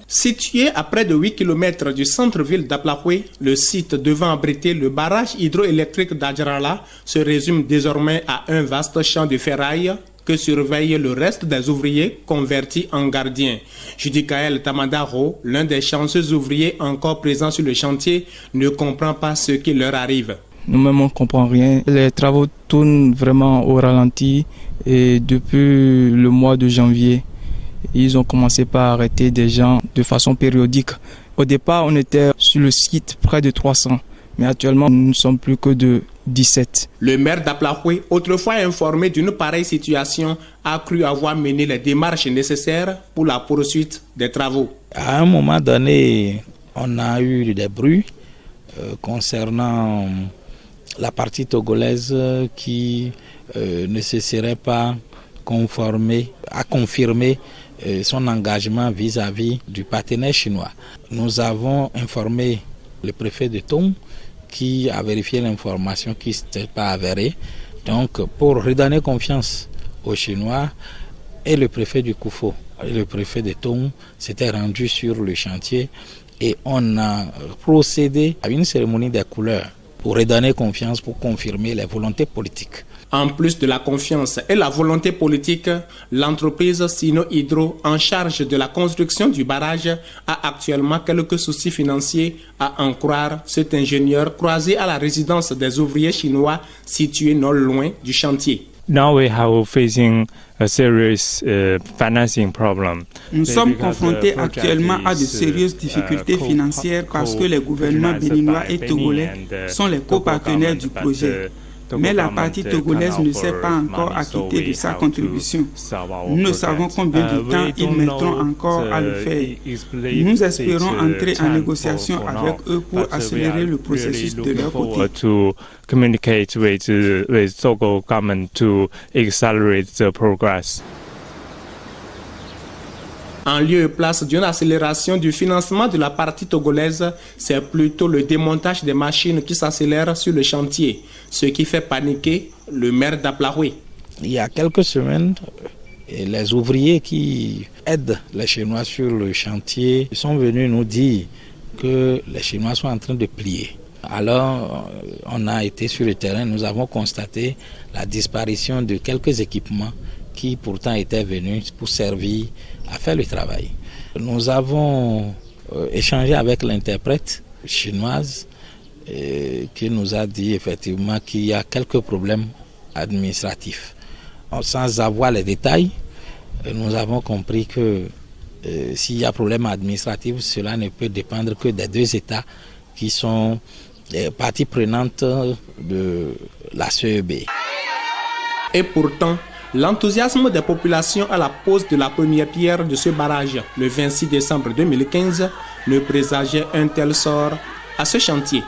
Situé à près de 8 km du centre-ville d'Aplahoué, le site devant abriter le barrage hydroélectrique d'Adjarala se résume désormais à un vaste champ de ferraille que surveille le reste des ouvriers convertis en gardiens. Judikaël Tamadaro, l'un des chanceux ouvriers encore présents sur le chantier, ne comprend pas ce qui leur arrive. Nous-mêmes, on ne comprend rien. Les travaux tournent vraiment au ralenti et depuis le mois de janvier, ils ont commencé par arrêter des gens de façon périodique. Au départ, on était sur le site près de 300, mais actuellement, nous ne sommes plus que de 17. Le maire d'Aplahoué, autrefois informé d'une pareille situation, a cru avoir mené les démarches nécessaires pour la poursuite des travaux. À un moment donné, on a eu des bruits concernant la partie togolaise qui ne se serait pas conformée à confirmer son engagement vis-à-vis du partenaire chinois. Nous avons informé le préfet de Tom qui a vérifié l'information qui n'était pas avérée. Donc pour redonner confiance aux Chinois, et le préfet du Koufo et le préfet de Tom s'étaient rendus sur le chantier et on a procédé à une cérémonie des couleurs pour redonner confiance, pour confirmer les volontés politiques. En plus de la confiance et la volonté politique, l'entreprise Sino Hydro, en charge de la construction du barrage, a actuellement quelques soucis financiers, à en croire cet ingénieur croisé à la résidence des ouvriers chinois située non loin du chantier. Now we are facing a serious financing problem. Nous sommes confrontés actuellement à de sérieuses difficultés financières parce que les gouvernements béninois et togolais sont les copartenaires du projet. Mais la partie togolaise ne s'est pas encore acquittée de sa contribution. Nous ne savons combien de temps ils mettront encore à le faire. Nous espérons entrer en négociation avec eux pour accélérer le processus de leur côté. To communicate with Togo government to accelerate the progress. En lieu et place d'une accélération du financement de la partie togolaise, c'est plutôt le démontage des machines qui s'accélère sur le chantier, ce qui fait paniquer le maire d'Aplahoué. Il y a quelques semaines, les ouvriers qui aident les Chinois sur le chantier sont venus nous dire que les Chinois sont en train de plier. Alors, on a été sur le terrain, nous avons constaté la disparition de quelques équipements qui pourtant étaient venus pour servir à faire le travail. Nous avons échangé avec l'interprète chinoise qui nous a dit effectivement qu'il y a quelques problèmes administratifs. Sans avoir les détails, nous avons compris que s'il y a problème administratif, cela ne peut dépendre que des deux États qui sont parties prenantes de la CEB. Et pourtant, l'enthousiasme des populations à la pose de la première pierre de ce barrage le 26 décembre 2015 ne présageait un tel sort à ce chantier.